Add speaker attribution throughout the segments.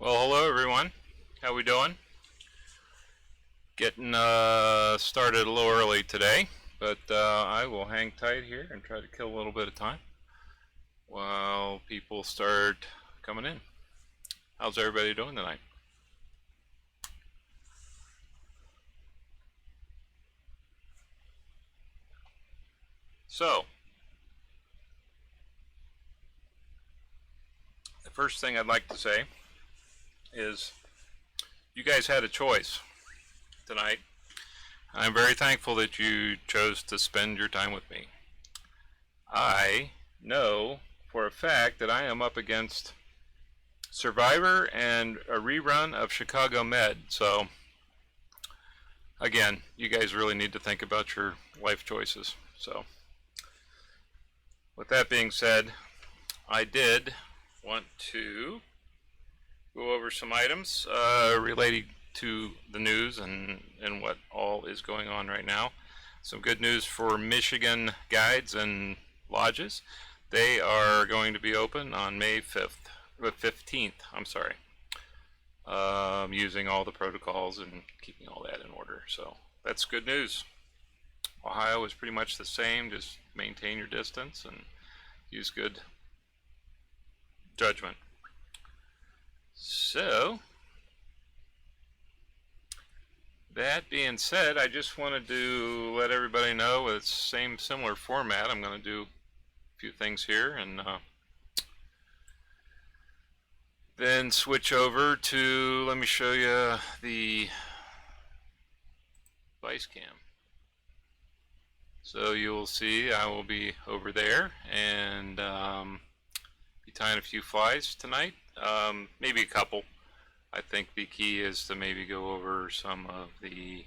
Speaker 1: Well, hello everyone. How we doing? Getting started a little early today, but I will hang tight here and try to kill a little bit of time while people start coming in. How's everybody doing tonight? So, the first thing I'd like to say is you guys had a choice tonight. I'm very thankful that you chose to spend your time with me. I know for a fact that I am up against Survivor and a rerun of Chicago Med, so again, you guys really need to think about your life choices. So, with that being said, I did want to go over some items relating to the news and what all is going on right now. Some good news for Michigan guides and lodges. They are going to be open on May 15th, I'm sorry. Using all the protocols and keeping all that in order. So that's good news. Ohio is pretty much the same, just maintain your distance and use good judgment. So, that being said, I just wanted to let everybody know it's same similar format. I'm going to do a few things here and then switch over to, let me show you the Vice Cam. So you'll see I will be over there and be tying a few flies tonight, maybe a couple. I think the key is to maybe go over some of the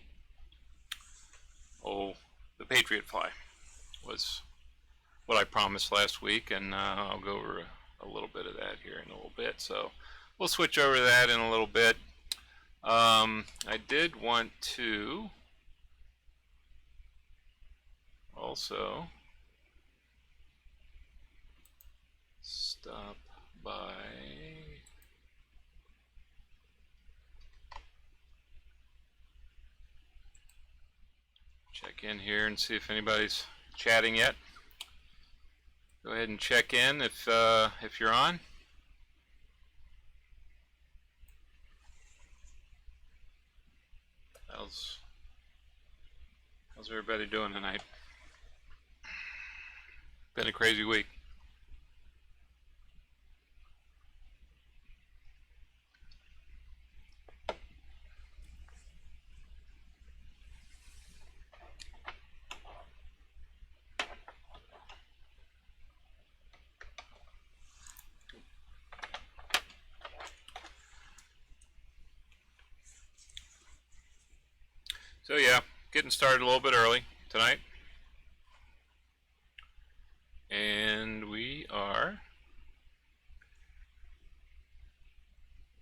Speaker 1: Patriot fly was what I promised last week, and I'll go over a little bit of that here in a little bit. So we'll switch over to that in a little bit. I did want to also stop by check in here and see if anybody's chatting yet. Go ahead and check in if you're on. How's everybody doing tonight? Been a crazy week. So yeah, getting started a little bit early tonight. And we are,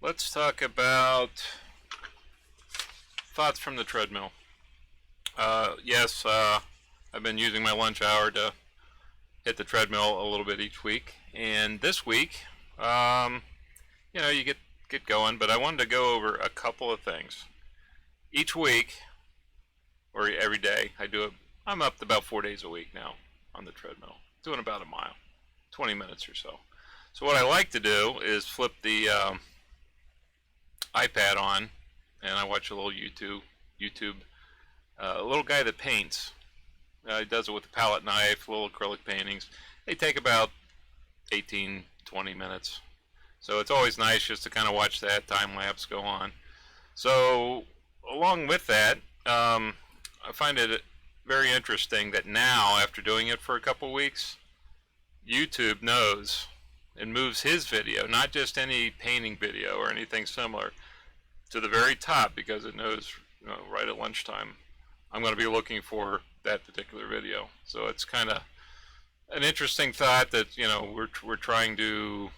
Speaker 1: let's talk about thoughts from the treadmill. Yes, I've been using my lunch hour to hit the treadmill a little bit each week. And this week, you know, you get going, but I wanted to go over a couple of things. Each week, or every day, I'm up to about 4 days a week now on the treadmill, doing about a mile, 20 minutes or so. So what I like to do is flip the iPad on, and I watch a little YouTube. A little guy that paints. He does it with a palette knife, little acrylic paintings. They take about 18, 20 minutes. So it's always nice just to kind of watch that time lapse go on. So along with that, I find it very interesting that now, after doing it for a couple weeks, YouTube knows and moves his video, not just any painting video or anything similar, to the very top, because it knows, you know, right at lunchtime I'm going to be looking for that particular video. So it's kind of an interesting thought that, you know, we're trying to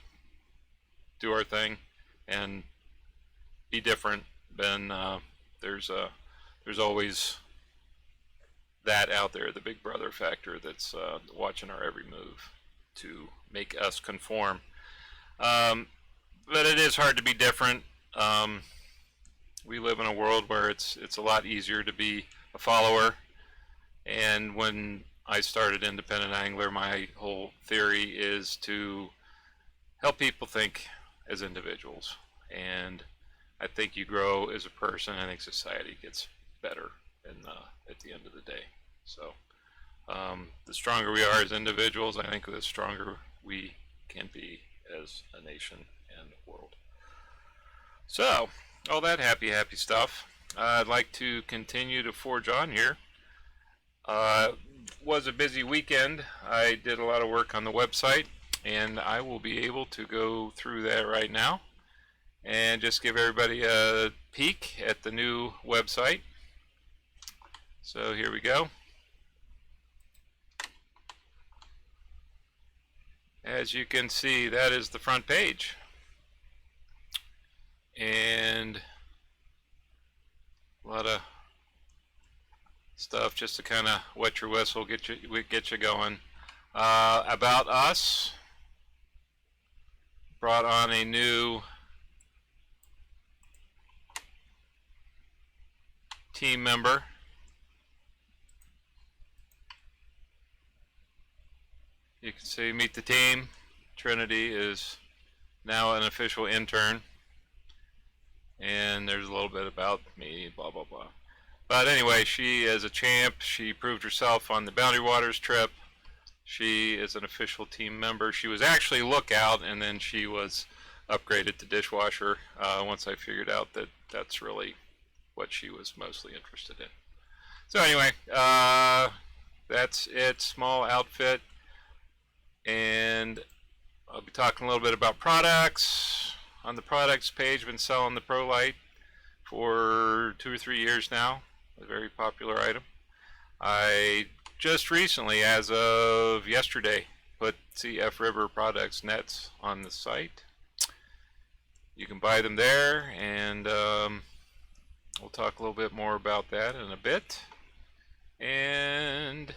Speaker 1: do our thing and be different. Then there's always that out there, the big brother factor that's watching our every move to make us conform. but it is hard to be different. We live in a world where it's a lot easier to be a follower. And when I started Independent Angler, my whole theory is to help people think as individuals. And I think you grow as a person. I think society gets better at the end of the day. So the stronger we are as individuals, I think the stronger we can be as a nation and world. So, all that happy stuff. I'd like to continue to forge on here. Was a busy weekend. I did a lot of work on the website, and I will be able to go through that right now and just give everybody a peek at the new website. So here we go. As you can see, that is the front page. And a lot of stuff just to kind of wet your whistle, get you going. About us, brought on a new team member. You can see meet the team. Trinity is now an official intern. And there's a little bit about me, blah, blah, blah. But anyway, she is a champ. She proved herself on the Boundary Waters trip. She is an official team member. She was actually lookout, and then she was upgraded to dishwasher once I figured out that that's really what she was mostly interested in. So anyway, that's it. Small outfit. And I'll be talking a little bit about products. On the products page, been selling the Pro Light for 2 or 3 years now. A very popular item. I just recently, as of yesterday, put CF River Products nets on the site. You can buy them there, and we'll talk a little bit more about that in a bit. And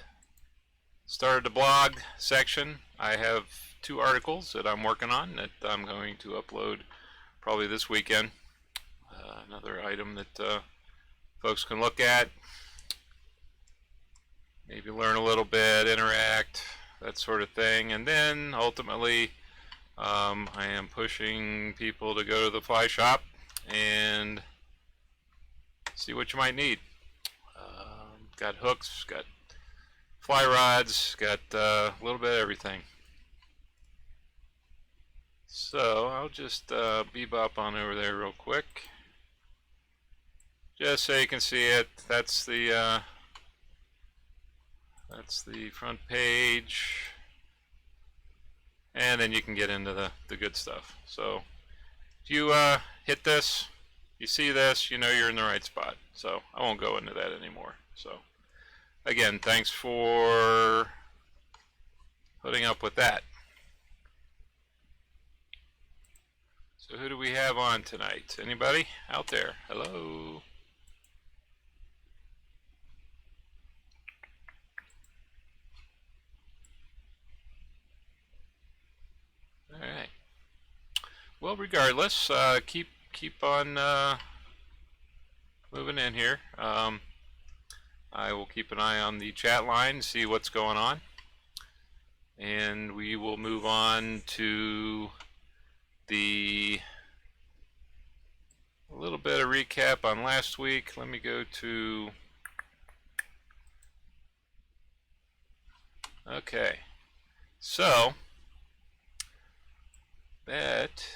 Speaker 1: started the blog section. I have 2 articles that I'm working on that I'm going to upload probably this weekend. Another item that folks can look at, maybe learn a little bit, interact, that sort of thing. And then ultimately I am pushing people to go to the fly shop and see what you might need. Got hooks, got fly rods, got a little bit of everything. So I'll just bebop on over there real quick, just so you can see it. That's the front page, and then you can get into the good stuff. So if you hit this, you see this, you know you're in the right spot. So I won't go into that anymore. So again, thanks for putting up with that. So who do we have on tonight? Anybody out there? Hello? All right. Well, regardless, keep on moving in here. I will keep an eye on the chat line, see what's going on, and we will move on to a little bit of recap on last week. Let me go to, okay, so that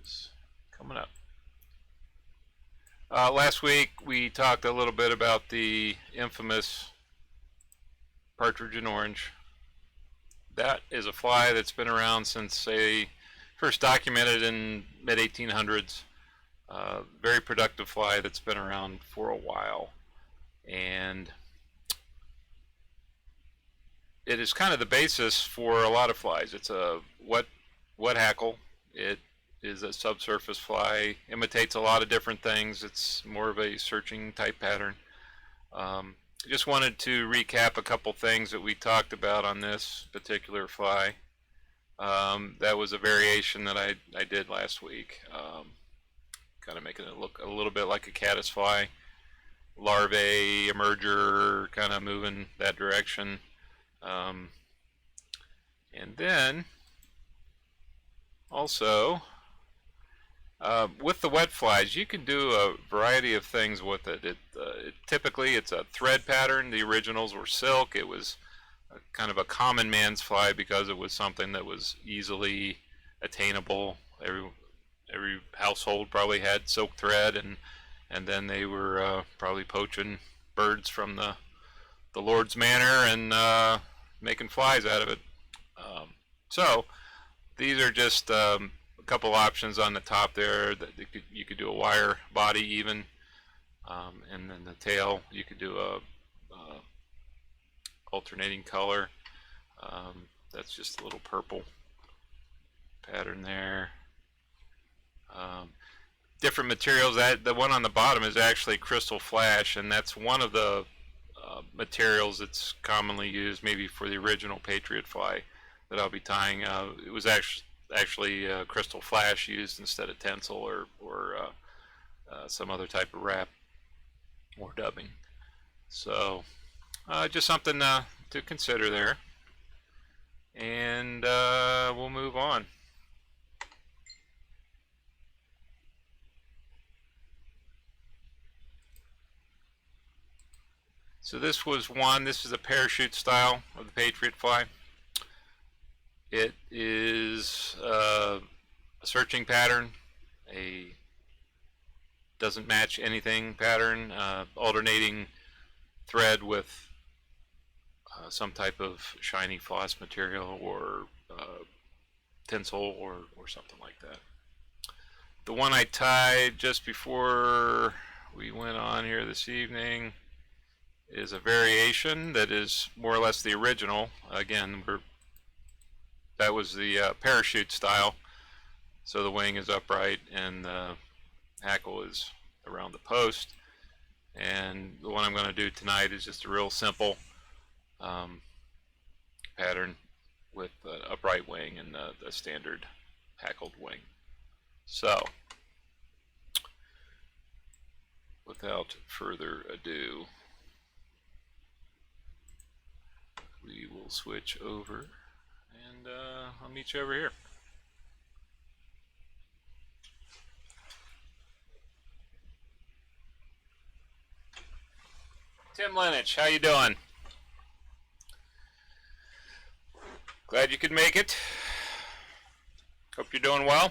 Speaker 1: is coming up. Last week we talked a little bit about the infamous partridge and orange. That is a fly that's been around since, say, first documented in mid-1800s. Very productive fly that's been around for a while, and it is kind of the basis for a lot of flies. It's a wet hackle. It is a subsurface fly, imitates a lot of different things. It's more of a searching type pattern. Just wanted to recap a couple things that we talked about on this particular fly. That was a variation that I did last week, kind of making it look a little bit like a caddisfly larvae emerger, kind of moving that direction. Um, and then also with the wet flies, you can do a variety of things with it. Typically it's a thread pattern. The originals were silk. It was kind of a common man's fly because it was something that was easily attainable. Every household probably had silk thread, and then they were probably poaching birds from the Lord's manor and making flies out of it. So these are just a couple options on the top there. That you could do a wire body even, and then the tail you could do a alternating color. That's just a little purple pattern there. Different materials. That the one on the bottom is actually crystal flash, and that's one of the materials that's commonly used, maybe for the original Patriot fly that I'll be tying. It was actually crystal flash used instead of tencel or some other type of wrap or dubbing. So just something to consider there, and we'll move on. So this is a parachute style of the Patriot fly. It is a searching pattern, a doesn't match anything pattern, alternating thread with some type of shiny floss material or tinsel or something like that. The one I tied just before we went on here this evening is a variation that is more or less the original. Again, that was the parachute style, so the wing is upright and the hackle is around the post. And the one I'm going to do tonight is just a real simple pattern with an upright wing and the standard hackled wing. So, without further ado, we will switch over, and I'll meet you over here. Tim Lenich, how you doing? Glad you could make it. Hope you're doing well.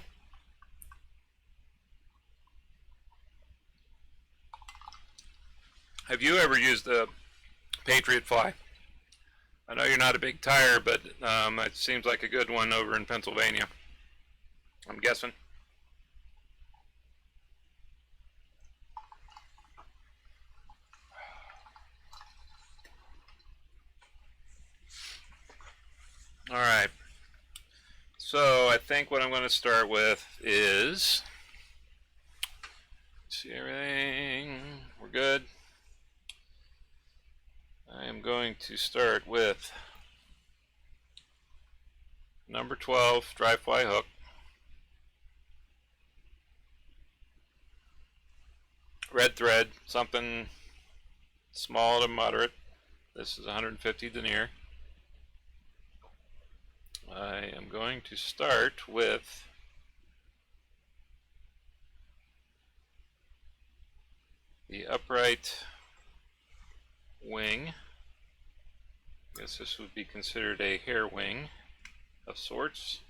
Speaker 1: Have you ever used the Patriot fly? I know you're not a big tyer, but it seems like a good one over in Pennsylvania, I'm guessing. All right. So I think what I'm going to start with is, see everything, we're good. I am going to start with number 12 dry fly hook. Red thread, something small to moderate. This is 150 denier. I am going to start with the upright wing. I guess this would be considered a hair wing of sorts.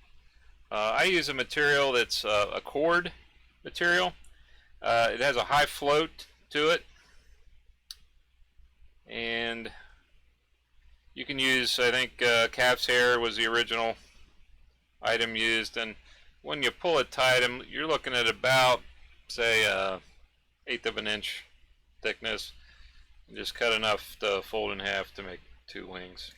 Speaker 1: I use a material that's a cord material. It has a high float to it, and you can use, I think calf's hair was the original item used, and when you pull it tight, you're looking at about, say, 1/8 of an inch thickness. And just cut enough to fold in half to make 2 wings.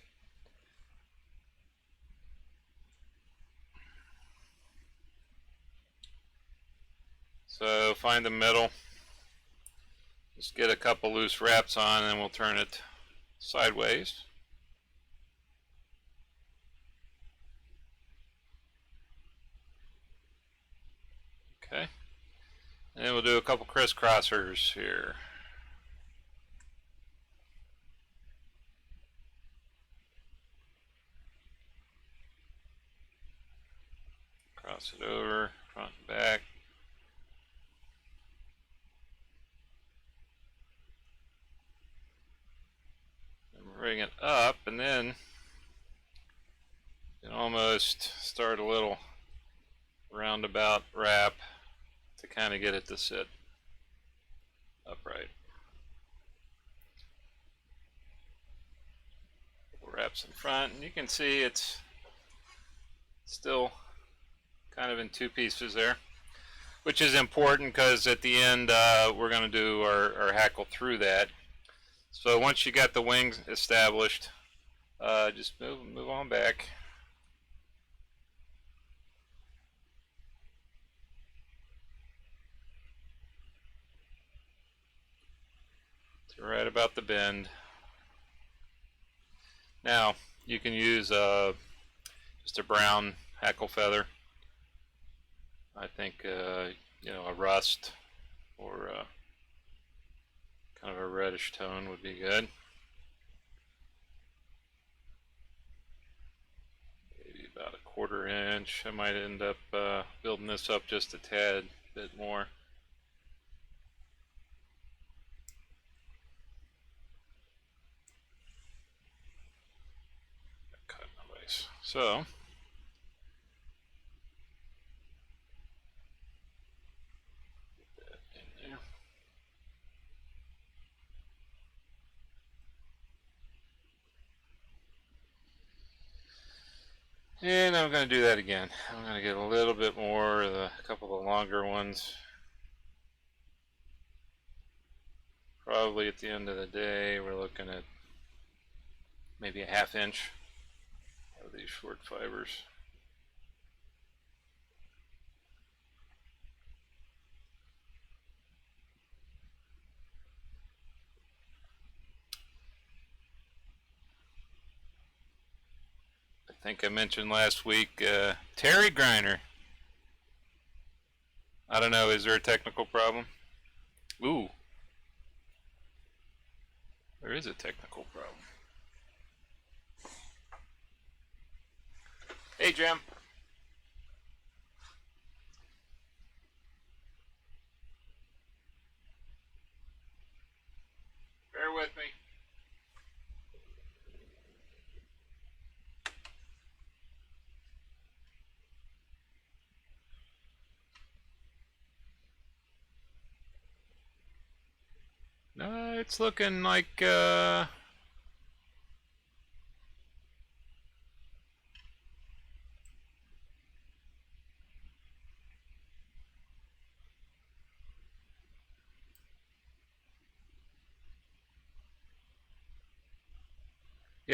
Speaker 1: So find the middle, just get a couple loose wraps on, and then we'll turn it sideways. Okay. And then we'll do a couple crisscrossers here. Cross it over, front and back. And bring it up, and then you can almost start a little roundabout wrap to kind of get it to sit upright. Wraps in front, and you can see it's still kind of in two pieces there, which is important because at the end we're going to do our hackle through that. So once you got the wings established, just move on back. To right about the bend. Now you can use just a brown hackle feather. I think you know, a rust or kind of a reddish tone would be good. Maybe about a 1/4 inch. I might end up building this up just a tad bit more. Cut my lace. So and I'm going to do that again. I'm going to get a little bit more of a couple of the longer ones. Probably at the end of the day, we're looking at maybe a 1/2 inch of these short fibers. I think I mentioned last week, Terry Griner. I don't know, is there a technical problem? Ooh. There is a technical problem. Hey, Jim. Bear with me. No, it's looking like yeah,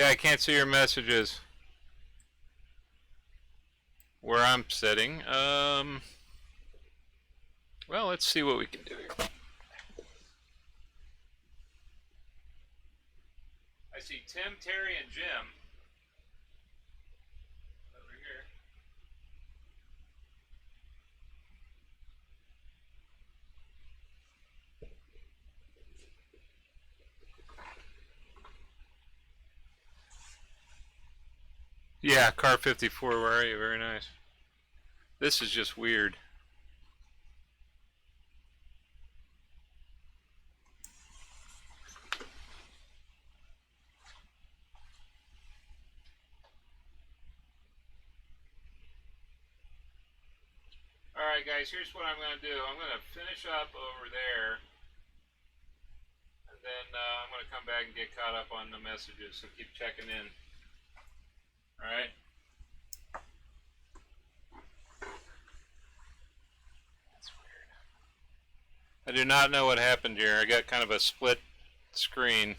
Speaker 1: I can't see your messages where I'm sitting. Well, let's see what we can do here. I see Tim, Terry, and Jim over here. Yeah, car 54, where are you? Very nice. This is just weird. Alright guys, here's what I'm going to do. I'm going to finish up over there, and then I'm going to come back and get caught up on the messages, so keep checking in. Alright? That's weird. I do not know what happened here. I got kind of a split screen.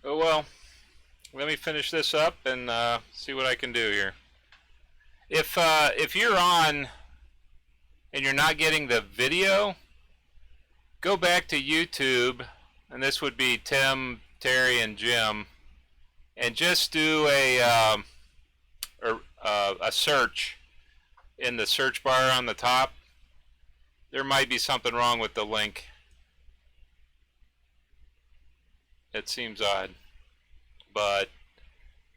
Speaker 1: Oh well, let me finish this up and see what I can do here. If you're on and you're not getting the video, go back to YouTube, and this would be Tim, Terry, and Jim, and just do a search in the search bar on the top. There might be something wrong with the link. It seems odd, but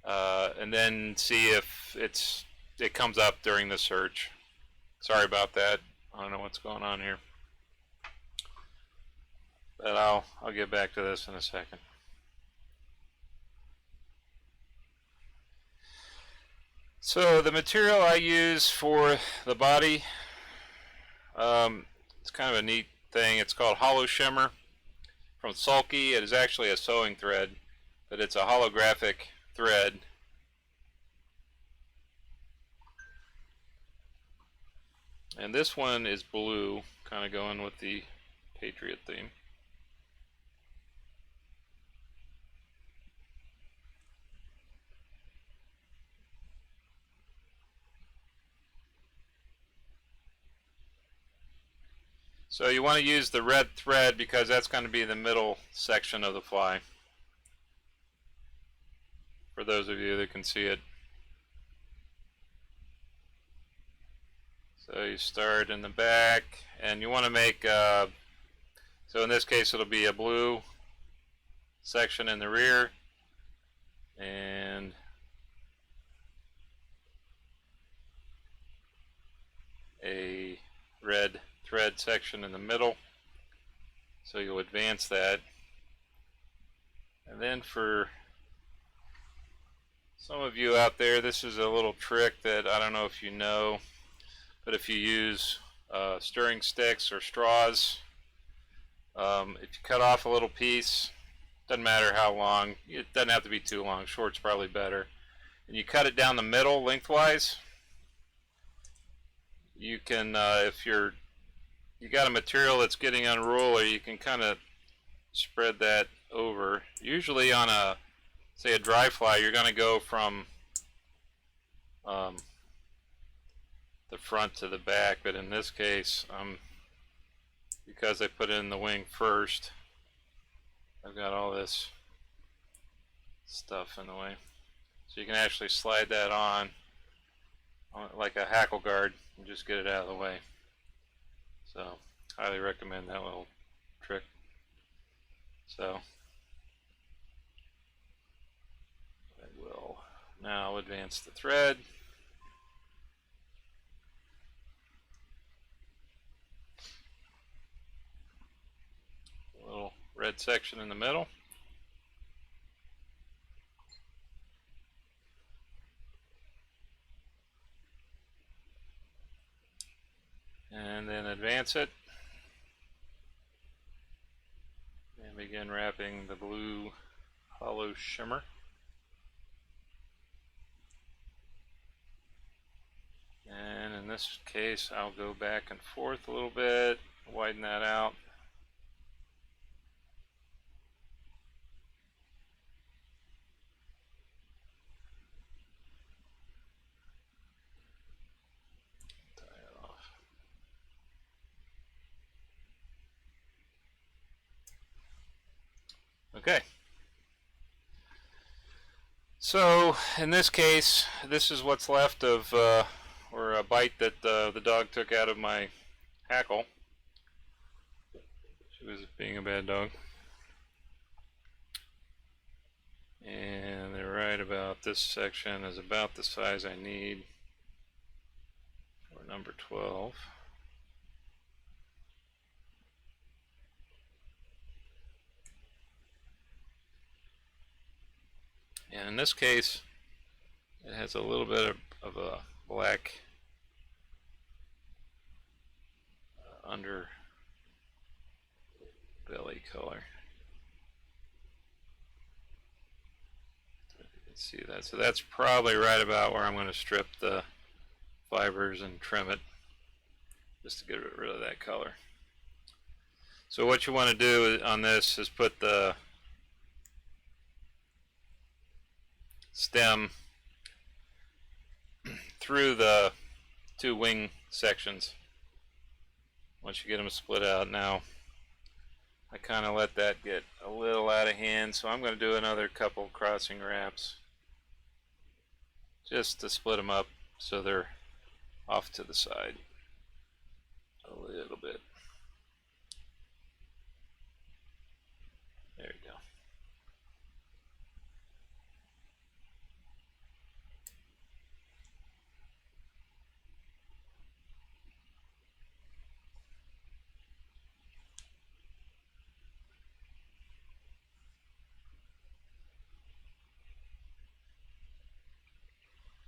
Speaker 1: and then see if it comes up during the search. Sorry about that. I don't know what's going on here, but I'll get back to this in a second. So the material I use for the body, it's kind of a neat thing. It's called Hollow Shimmer from Sulky. It is actually a sewing thread, but it's a holographic thread. And this one is blue, kind of going with the Patriot theme. So you want to use the red thread because that's going to be the middle section of the fly. For those of you that can see it. So you start in the back, and you want to make, so in this case it'll be a blue section in the rear, and a red thread section in the middle. So you'll advance that. And then for some of you out there, this is a little trick that I don't know if you know, but if you use stirring sticks or straws, if you cut off a little piece, doesn't matter how long, it doesn't have to be too long, short's probably better, and you cut it down the middle lengthwise, you can, if you got a material that's getting unruly, you can kind of spread that over. Usually on a, say a dry fly, you're going to go from the front to the back, but in this case, because I put in the wing first, I've got all this stuff in the way. So you can actually slide that on like a hackle guard and just get it out of the way. So highly recommend that little trick. So I will now advance the thread. A little red section in the middle. And then advance it and begin wrapping the blue hollow shimmer. And in this case, I'll go back and forth a little bit, widen that out. Okay, so in this case, this is what's left of, or a bite that the dog took out of my hackle. She was being a bad dog. And they're right about this section is about the size I need for number 12. And in this case, it has a little bit of a black under belly color. You can see that. So that's probably right about where I'm going to strip the fibers and trim it, just to get rid of that color. So what you want to do on this is put the stem through the two wing sections once you get them split out. Now I kind of let that get a little out of hand, so I'm going to do another couple crossing wraps just to split them up so they're off to the side a little bit. There you go.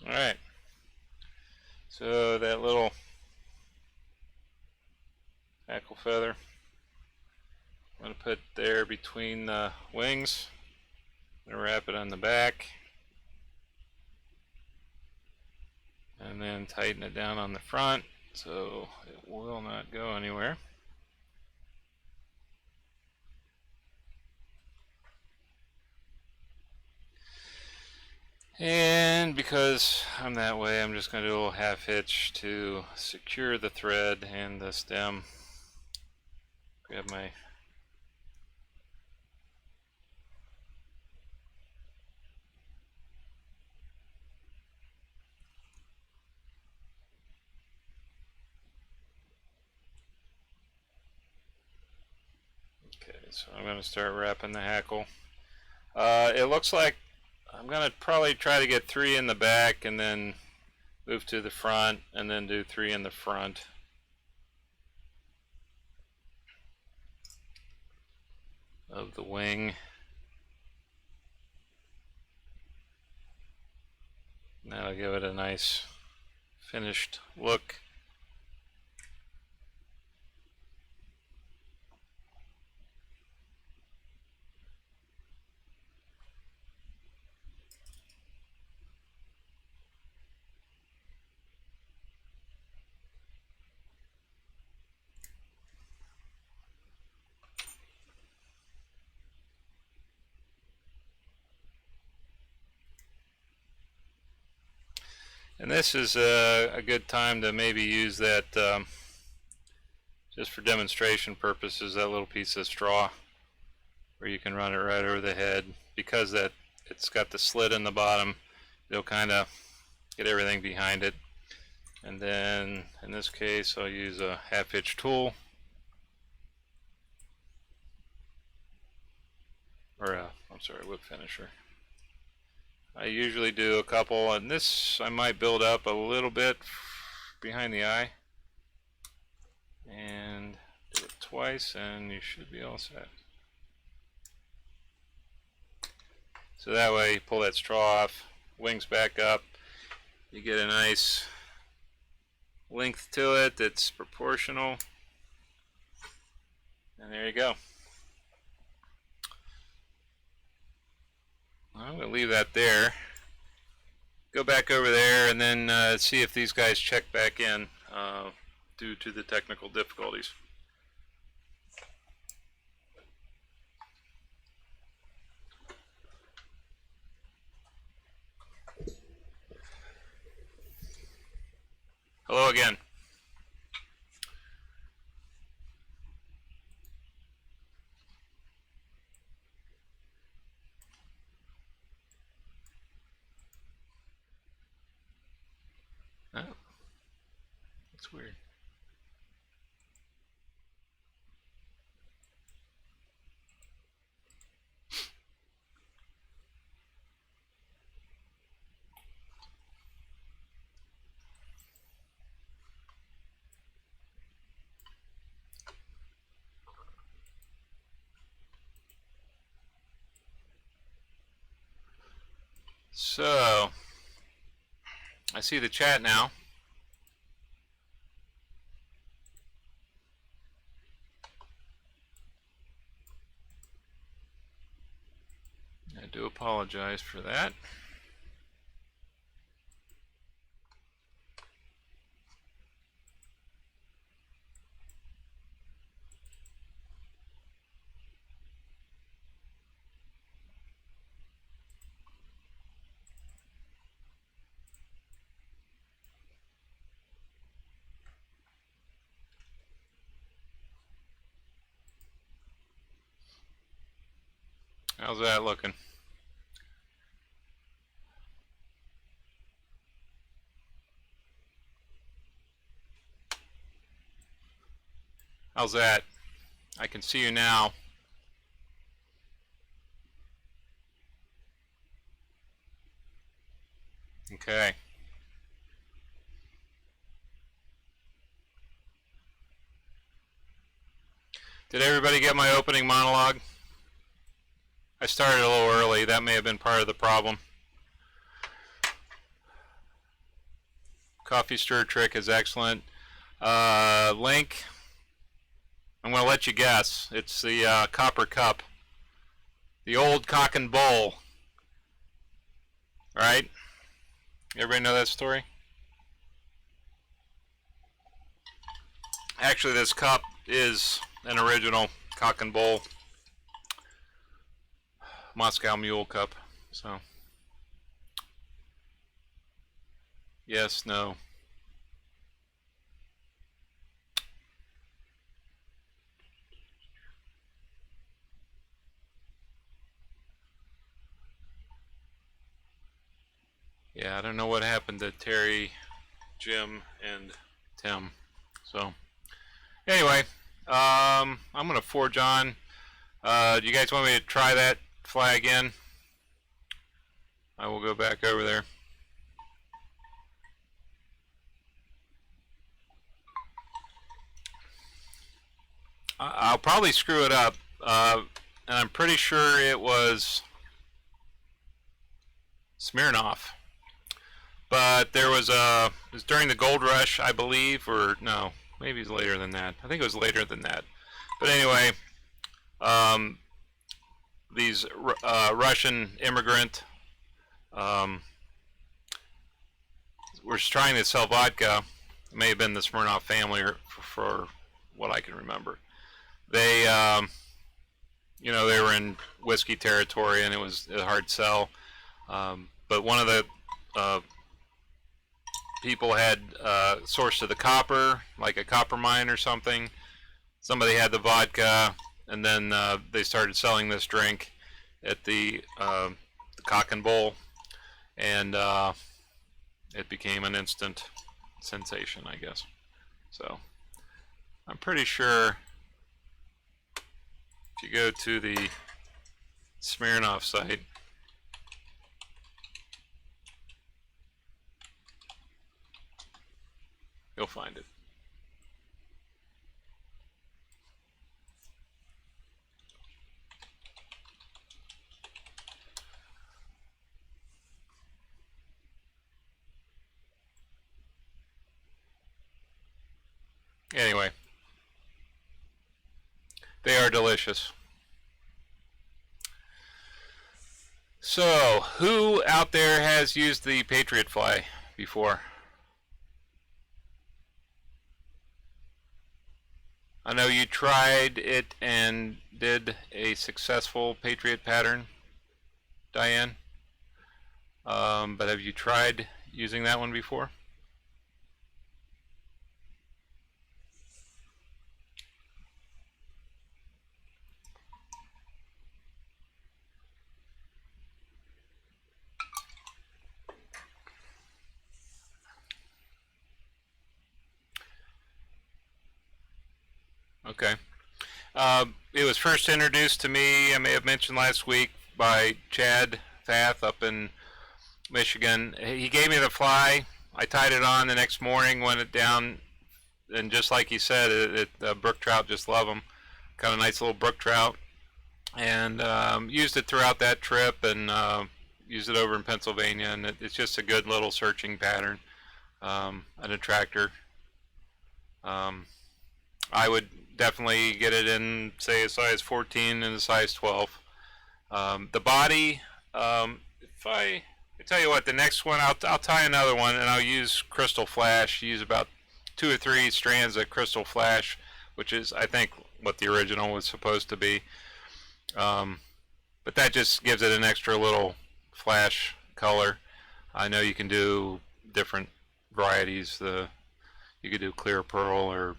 Speaker 1: Alright, so that little hackle feather I'm going to put there between the wings. I'm going to wrap it on the back and then tighten it down on the front so it will not go anywhere. And because I'm that way, I'm just going to do a little half hitch to secure the thread and the stem. Grab my so I'm going to start wrapping the hackle. It looks like I'm going to probably try to get 3 in the back and then move to the front and then do 3 in the front. Of the wing. That'll give it a nice finished look. And this is a good time to maybe use that, just for demonstration purposes, that little piece of straw where you can run it right over the head. Because that it's got the slit in the bottom, it'll kind of get everything behind it. And then in this case I'll use a half hitch tool, or I'm sorry, whip finisher. I usually do a couple, and this I might build up a little bit behind the eye, and do it twice and you should be all set. So that way you pull that straw off, wings back up, you get a nice length to it that's proportional, and there you go. I'm going to leave that there, go back over there, and then see if these guys check back in due to the technical difficulties. Hello again. Oh, that's weird. So, I see the chat now. I do apologize for that. How's that looking? How's that? I can see you now. Okay. Did everybody get my opening monologue? I started a little early. That may have been part of the problem. Coffee stir trick is excellent. Link, I'm going to let you guess. It's the copper cup. The old cock and bull. Right? Everybody know that story? Actually, this cup is an original cock and bull Moscow Mule cup. So, yes, no. Yeah, I don't know what happened to Terry, Jim, and Tim. So, anyway, I'm going to forge on. Do you guys want me to try that fly again? I will go back over there. I'll probably screw it up, and I'm pretty sure it was Smirnoff. But there was it was during the gold rush, I believe, or no, maybe it's later than that. I think it was later than that. But anyway, these Russian immigrant were trying to sell vodka. It may have been the Smirnoff family, for what I can remember. They, they were in whiskey territory, and it was a hard sell. But one of the people had source to the copper, like a copper mine or something. Somebody had the vodka, and then they started selling this drink at the Cock and Bull, and it became an instant sensation, I guess. So I'm pretty sure if you go to the Smirnoff site, you'll find it. Anyway, they are delicious. So, who out there has used the Patriot Fly before? I know you tried it and did a successful Patriot pattern, Diane. But have you tried using that one before? Okay. It was first introduced to me, I may have mentioned last week, by Chad Fath up in Michigan. He gave me the fly. I tied it on the next morning, went it down, and just like he said, brook trout just love them. Got a nice little brook trout, and used it throughout that trip, and used it over in Pennsylvania, and it's just a good little searching pattern, an attractor. I would definitely get it in, say, a size 14 and a size 12. The body, if I tell you what, the next one, I'll tie another one, and I'll use Crystal Flash. Use about 2 or 3 strands of Crystal Flash, which is, I think, what the original was supposed to be. But that just gives it an extra little flash color. I know you can do different varieties. You could do clear pearl or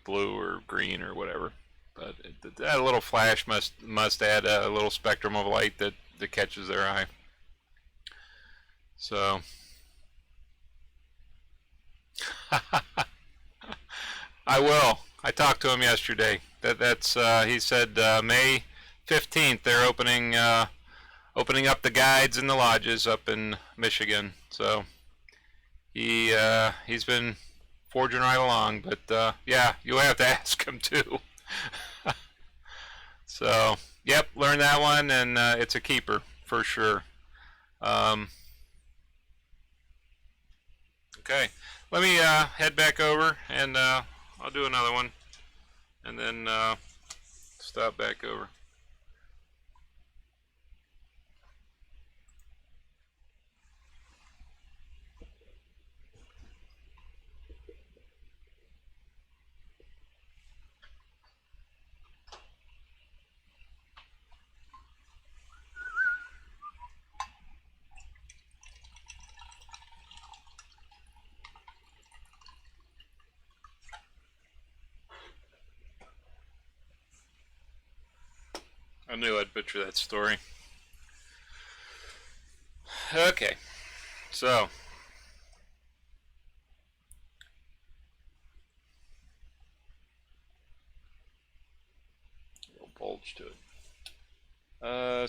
Speaker 1: blue or green or whatever. But that little flash must add a little spectrum of light that catches their eye. So I will. I talked to him yesterday. That's he said May 15th they're opening up the guides and the lodges up in Michigan. So he's been forging right along. But yeah, you'll have to ask him too. So yep, learn that one, and it's a keeper for sure. Okay, let me head back over, and I'll do another one, and then stop back over. I knew I'd butcher that story. Okay, so a little bulge to it.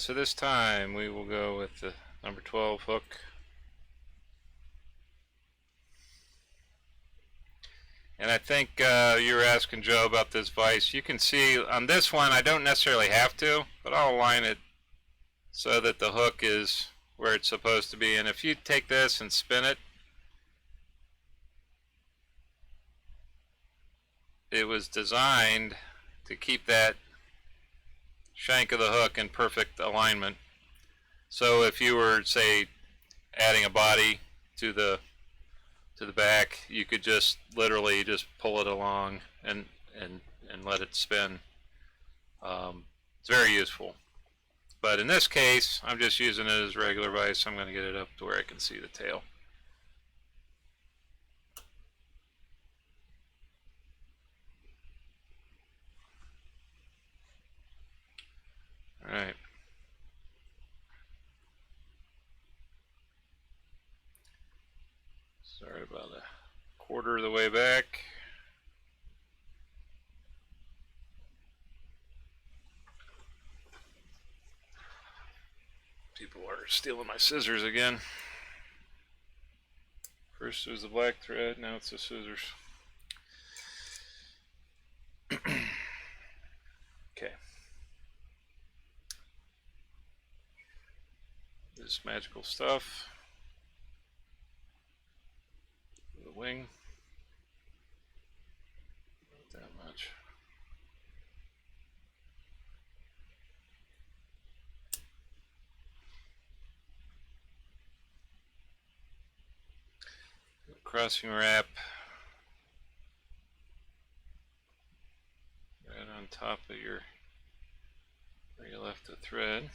Speaker 1: So this time we will go with the number 12 hook. And I think you were asking Joe about this vise. You can see on this one I don't necessarily have to, but I'll align it so that the hook is where it's supposed to be. And if you take this and spin it, it was designed to keep that shank of the hook in perfect alignment. So if you were, say, adding a body to the back, you could just literally just pull it along and let it spin. It's very useful. But in this case, I'm just using it as regular vise. I'm going to get it up to where I can see the tail. Alright. Start about a quarter of the way back. People are stealing my scissors again. First it was the black thread, now it's the scissors. Okay. This magical stuff. The wing. Not that much. Crossing wrap right on top of your where you left the thread.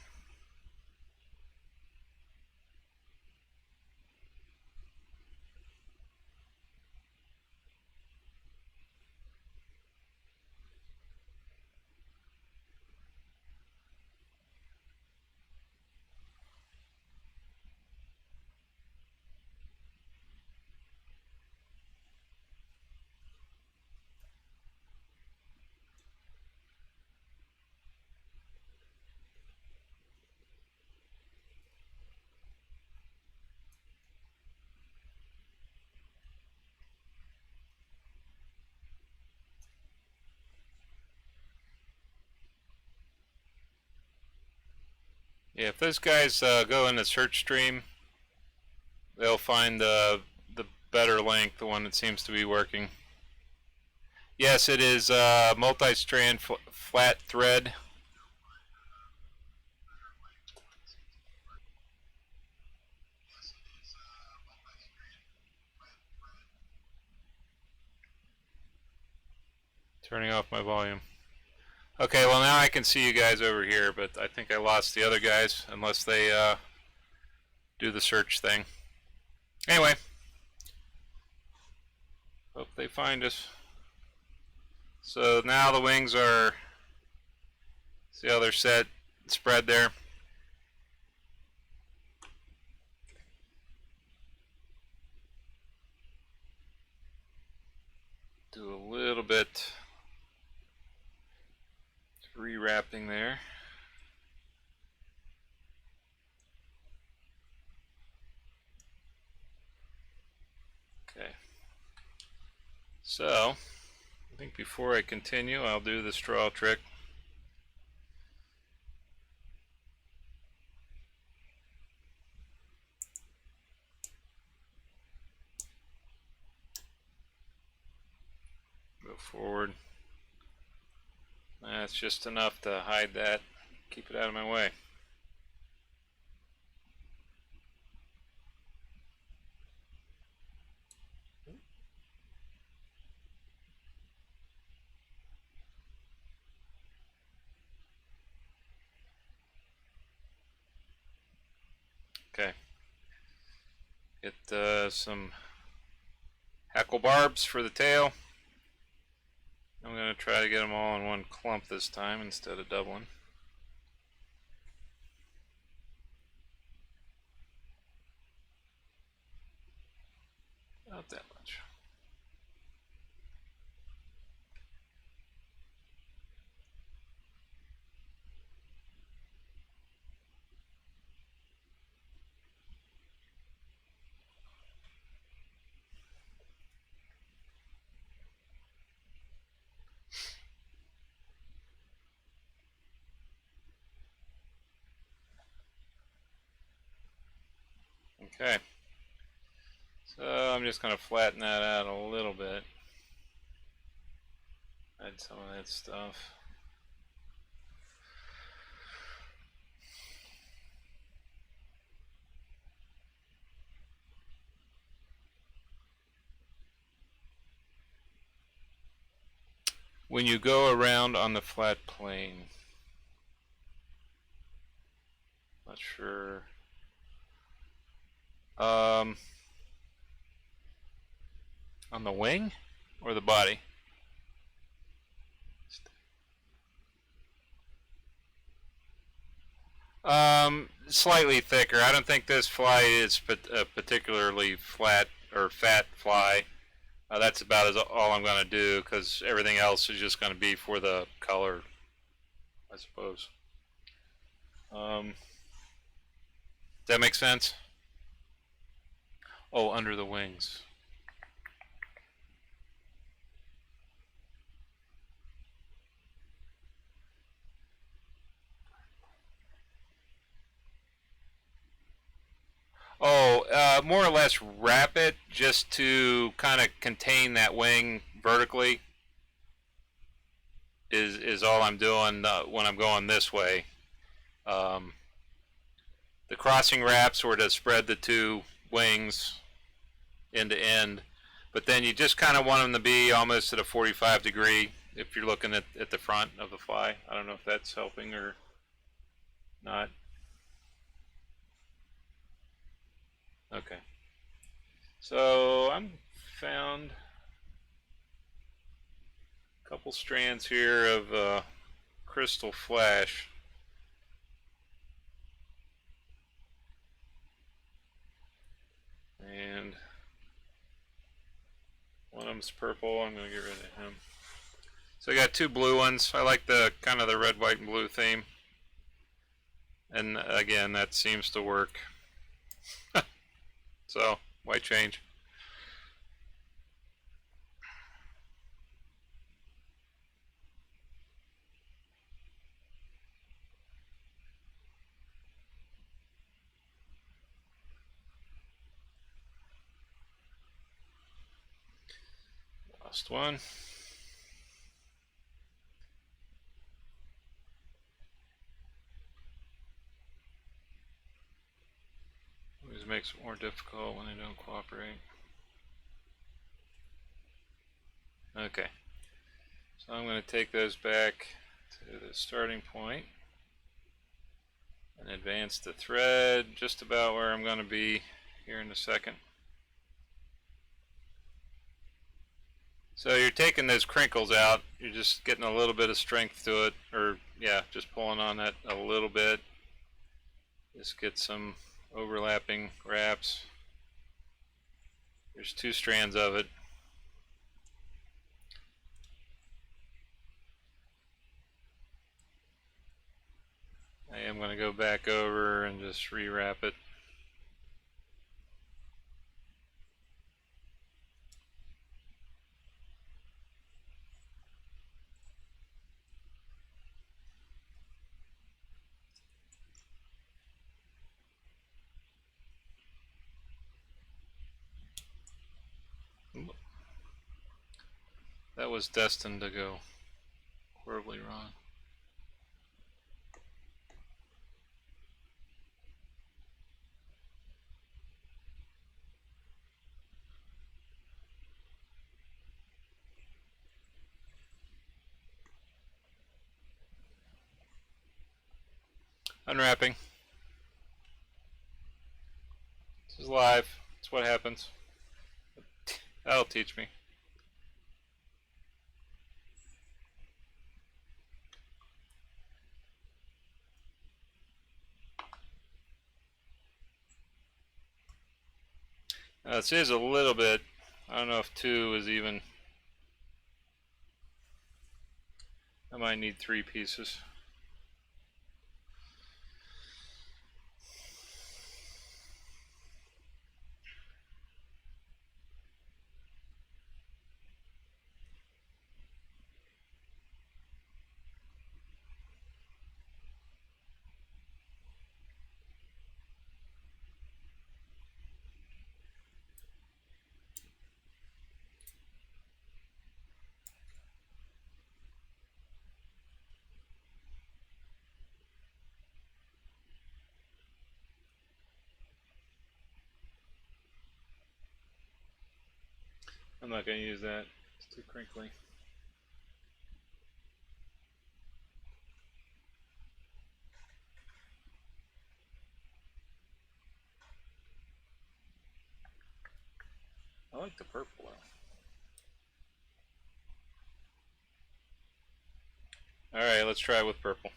Speaker 1: Yeah, if those guys go in the search stream, they'll find the better length, the one that seems to be working. Yes, it is multi-strand flat thread. Turning off my volume. Okay, well now I can see you guys over here, but I think I lost the other guys unless they do the search thing. Anyway, hope they find us. So now the wings are See how they're set, spread there? Do a little bit rewrapping there. Okay. So, I think before I continue, I'll do the straw trick. Go forward. That's just enough to hide that, keep it out of my way. Okay. Get some hackle barbs for the tail. I'm going to try to get them all in one clump this time instead of doubling. Not that much. Okay. So I'm just going to flatten that out a little bit. Add some of that stuff. When you go around on the flat plane, not sure. On the wing or the body? Slightly thicker. I don't think this fly is particularly flat or fat fly. That's about all I'm going to do because everything else is just going to be for the color, I suppose. Does that make sense? Oh, under the wings. Oh, more or less wrap it just to kind of contain that wing vertically is all I'm doing when I'm going this way. Um, the crossing wraps were to spread the two wings end to end, but then you just kind of want them to be almost at a 45 degree if you're looking at the front of the fly. I don't know if that's helping or not. Okay. So I'm found a couple strands here of crystal flash. And one of them's purple. I'm going to get rid of him. So I got two blue ones. I like the kind of the red, white, and blue theme. And again, that seems to work. So, white change. Last one. Always makes it more difficult when they don't cooperate. Okay. So I'm going to take those back to the starting point and advance the thread just about where I'm going to be here in a second. So you're taking those crinkles out, you're just getting a little bit of strength to it, or yeah, just pulling on that a little bit. Just get some overlapping wraps. There's 2 strands of it. I am going to go back over and just rewrap it. That was destined to go horribly wrong. Unwrapping. This is live. That's what happens. That'll teach me. This is a little bit, I don't know if 2 is even, I might need 3 pieces. I'm not going to use that. It's too crinkly. I like the purple though. Alright, let's try with purple.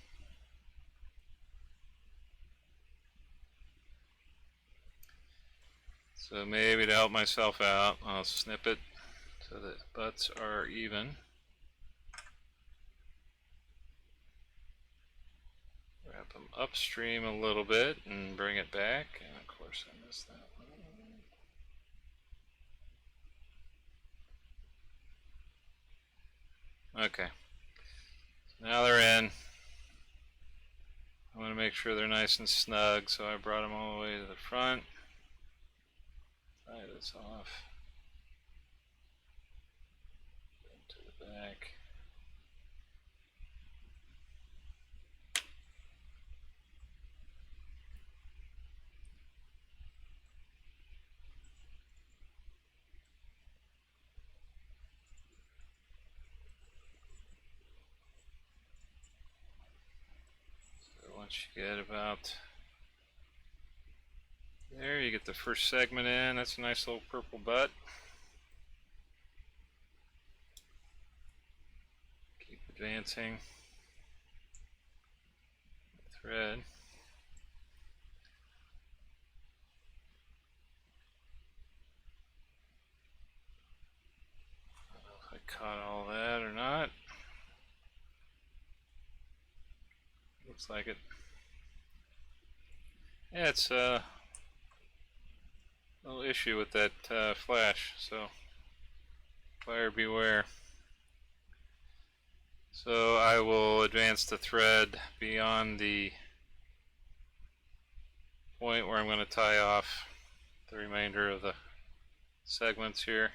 Speaker 1: So maybe to help myself out, I'll snip it so the butts are even. Wrap them upstream a little bit and bring it back. And of course I missed that one. Okay. Now they're in. I want to make sure they're nice and snug, so I brought them all the way to the front. Tie this off. To the back. So once you get about there, you get the first segment in. That's a nice little purple butt. Keep advancing. Thread. I don't know if I caught all that or not. Looks like it. Yeah, it's a little issue with that flash, so buyer beware. So I will advance the thread beyond the point where I'm going to tie off the remainder of the segments here.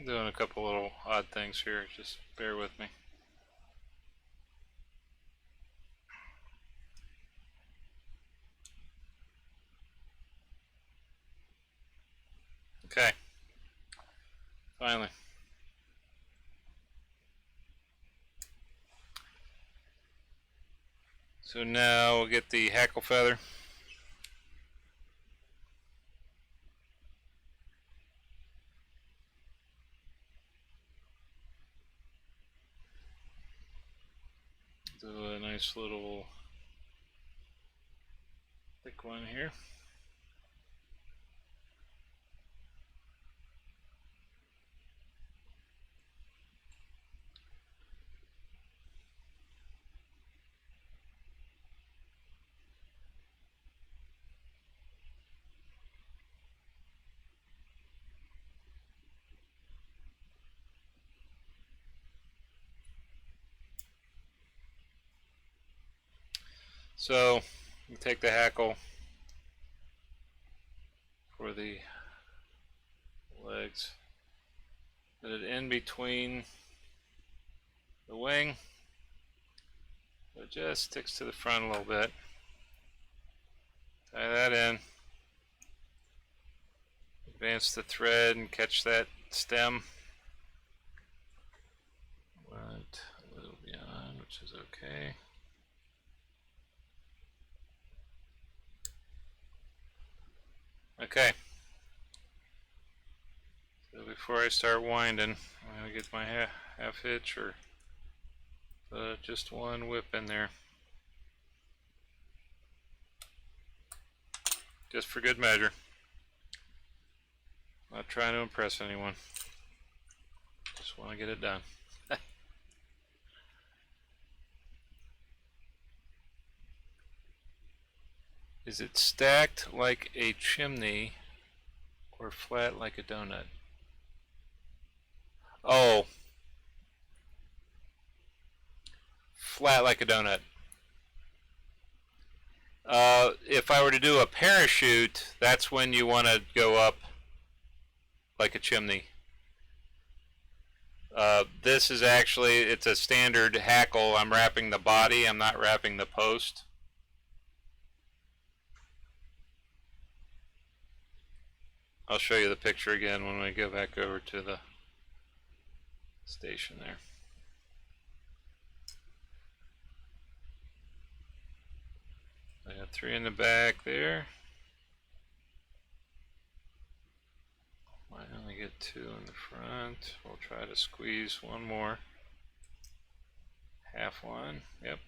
Speaker 1: I'm doing a couple little odd things here, just bear with me. Okay, finally. So now we'll get the hackle feather. Do a nice little thick one here. So you take the hackle for the legs, put it in between the wing, so it just sticks to the front a little bit. Tie that in, advance the thread and catch that stem. Right, a little beyond, which is okay. Okay, so before I start winding, I'm going to get my half hitch or just one whip in there, just for good measure. Not trying to impress anyone, just want to get it done. Is it stacked like a chimney or flat like a donut? Oh, flat like a donut. If I were to do a parachute, that's when you want to go up like a chimney. This is actually, it's a standard hackle. I'm wrapping the body, I'm not wrapping the post. I'll show you the picture again when we go back over to the station there. I got 3 in the back there. Might only get 2 in the front. We'll try to squeeze one more. Half one, yep.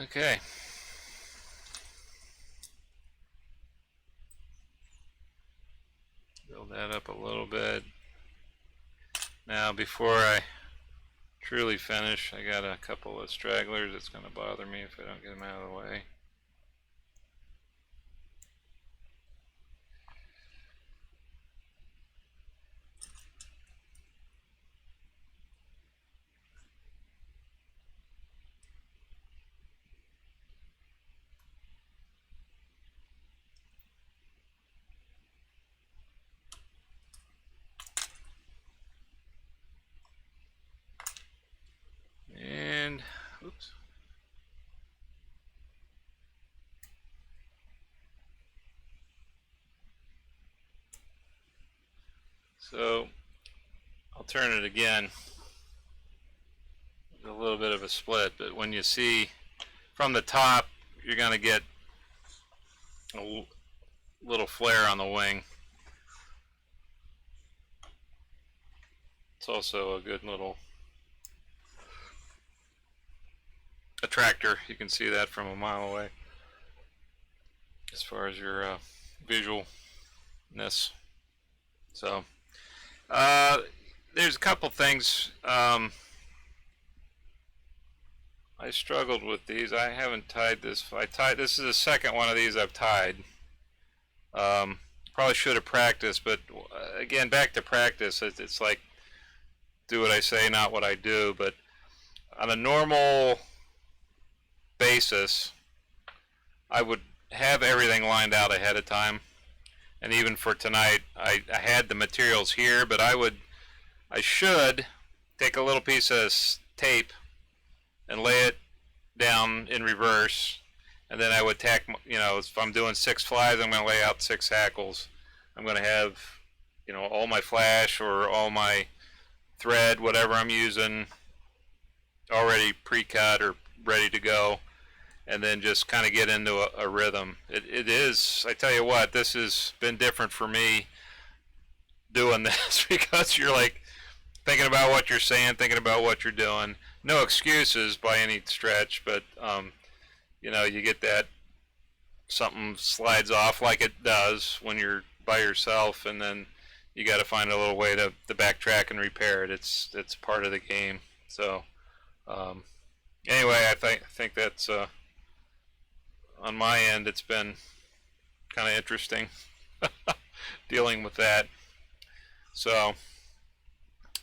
Speaker 1: Okay. Build that up a little bit. Now before I truly finish, I got a couple of stragglers. It's going to bother me if I don't get them out of the way. And, oops. So, I'll turn it again. A little bit of a split, but when you see from the top, you're going to get a little flare on the wing. It's also a good little attractor. You can see that from a mile away as far as your visualness. So there's a couple things I struggled with these. I haven't tied this. This is the second one of these I've tied. probably should have practiced, but again, back to practice. It's like do what I say, not what I do. But on a normal basis, I would have everything lined out ahead of time. And even for tonight, I had the materials here, but I should take a little piece of tape and lay it down in reverse, and then I would tack, if I'm doing 6 flies, I'm going to lay out 6 hackles. I'm going to have, all my flash or all my thread, whatever I'm using, already pre-cut or ready to go, and then just kind of get into a rhythm. It is, I tell you what, this has been different for me doing this because you're like thinking about what you're saying, thinking about what you're doing. No excuses by any stretch, but you get that something slides off like it does when you're by yourself, and then you got to find a little way to backtrack and repair it. It's part of the game. So anyway, I think that's on my end. It's been kind of interesting dealing with that. So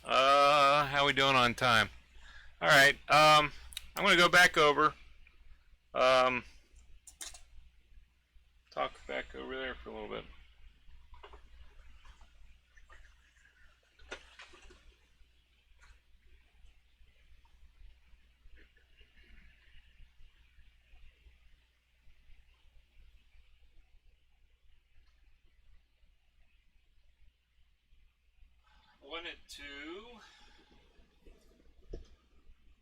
Speaker 1: how we doing on time? All right. I'm going to go back over. Talk back over there for a little bit. Wanted to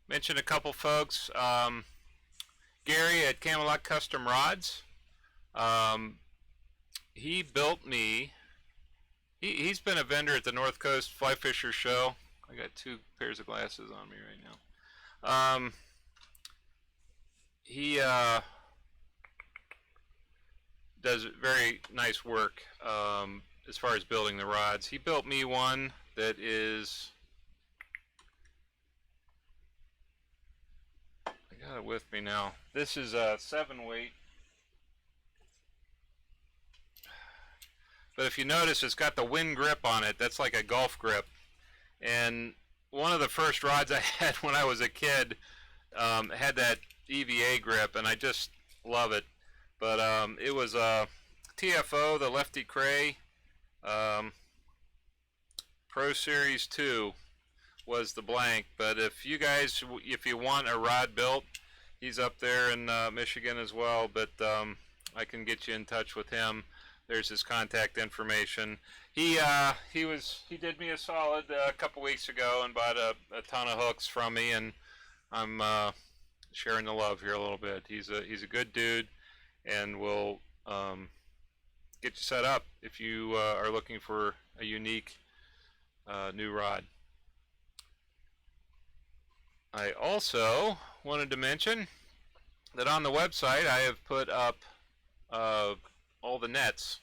Speaker 1: mention a couple folks. Gary at Camelot Custom Rods. He built me. He's been a vendor at the North Coast Fly Fisher Show. I got 2 pairs of glasses on me right now. He does very nice work as far as building the rods. He built me one that is, I got it with me now. This is a 7 weight. But if you notice, it's got the wind grip on it. That's like a golf grip. And one of the first rods I had when I was a kid had that EVA grip, and I just love it. But it was a TFO, the Lefty Cray Pro Series 2 was the blank. But if you want a rod built, he's up there in Michigan as well. But I can get you in touch with him. There's his contact information. He did me a solid a couple weeks ago and bought a ton of hooks from me, and I'm sharing the love here a little bit. He's a good dude, and will get you set up if you are looking for a unique new rod. I also wanted to mention that on the website I have put up all the nets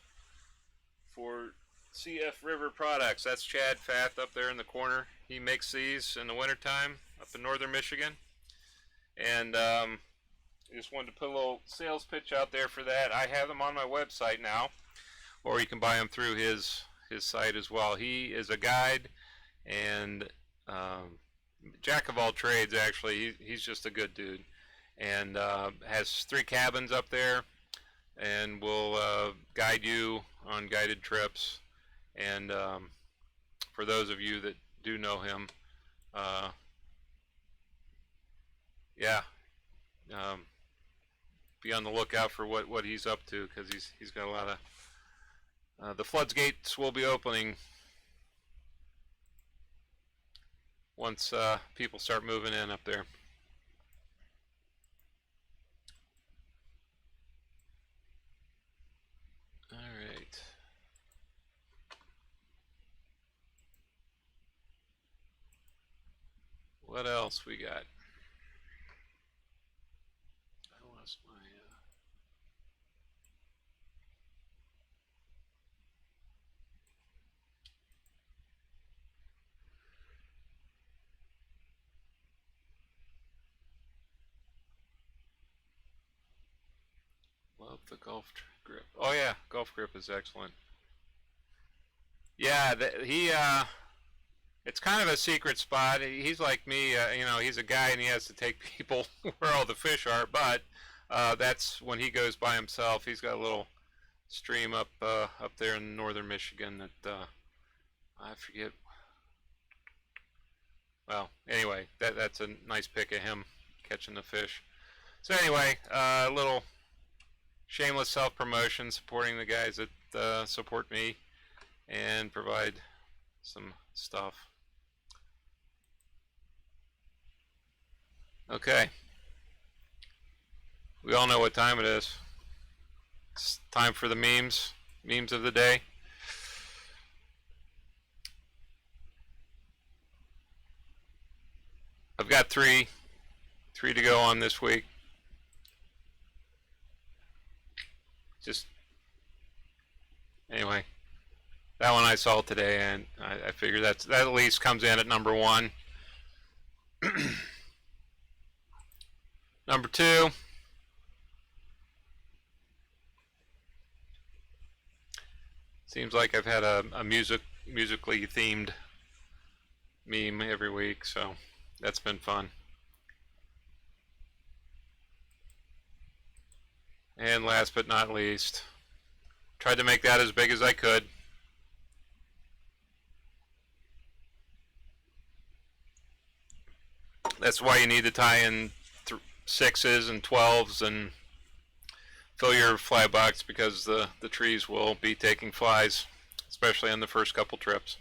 Speaker 1: for CF River Products. That's Chad Fath up there in the corner. He makes these in the wintertime up in northern Michigan. And I just wanted to put a little sales pitch out there for that. I have them on my website now, or you can buy them through his site as well. He is a guide and jack of all trades, actually. He's just a good dude, and has 3 cabins up there, and will guide you on guided trips. And for those of you that do know him, be on the lookout for what he's up to, because he's got a lot of the floodgates will be opening once people start moving in up there. All right. What else we got? I lost my love the golf grip. Oh yeah, golf grip is excellent. Yeah, it's kind of a secret spot. He's like me, you know, he's a guy and he has to take people where all the fish are, but that's when he goes by himself. He's got a little stream up there in northern Michigan that I forget. Well, anyway, that's a nice pic of him catching the fish. So anyway, a little shameless self-promotion, supporting the guys that support me and provide some stuff. Okay, we all know what time it is. It's time for the memes of the day. I've got three to go on this week. Just anyway, that one I saw today, and I figure that at least comes in at number one. Number two, seems like I've had a musically themed meme every week, so that's been fun. And last but not least, tried to make that as big as I could. That's why you need to tie in 6s and 12s and fill your fly box, because the trees will be taking flies, especially on the first couple trips.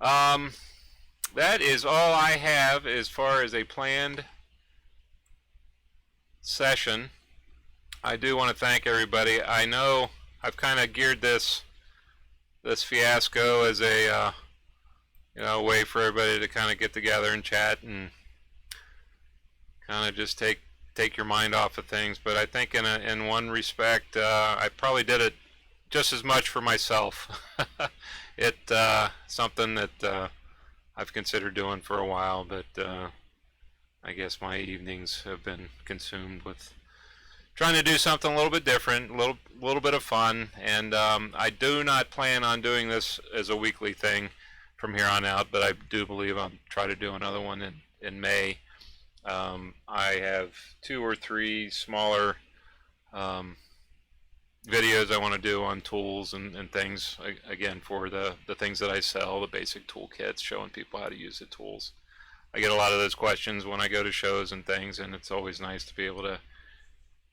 Speaker 1: That is all I have as far as a planned session. I do want to thank everybody. I know I've kind of geared this fiasco as a way for everybody to kind of get together and chat and kind of just take your mind off of things. But I think in one respect, I probably did it just as much for myself. It's something that I've considered doing for a while, but I guess my evenings have been consumed with trying to do something a little bit different, a little bit of fun, and I do not plan on doing this as a weekly thing from here on out, but I do believe I'll try to do another one in May. I have 2 or 3 smaller videos I want to do on tools and things, again, for the things that I sell, the basic toolkits, showing people how to use the tools. I get a lot of those questions when I go to shows and things, and it's always nice to be able to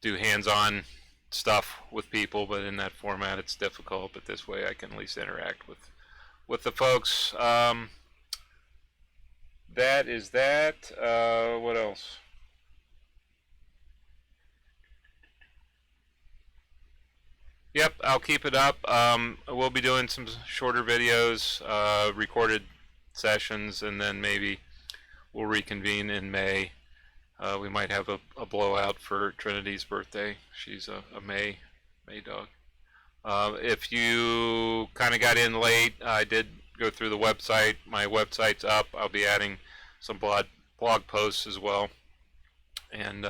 Speaker 1: do hands-on stuff with people, but in that format it's difficult, but this way I can at least interact with the folks. That is that. What else? Yep, I'll keep it up. We'll be doing some shorter videos, recorded sessions, and then maybe we'll reconvene in May. We might have a blowout for Trinity's birthday. She's a May dog. If you kind of got in late, I did go through the website. My website's up. I'll be adding some blog posts as well. And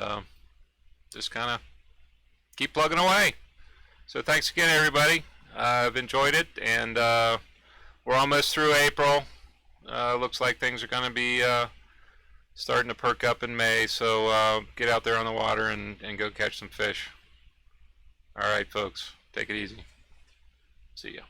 Speaker 1: just kind of keep plugging away. So thanks again, everybody. I've enjoyed it, and we're almost through April. Looks like things are going to be starting to perk up in May, so get out there on the water and go catch some fish. All right, folks, take it easy. See ya.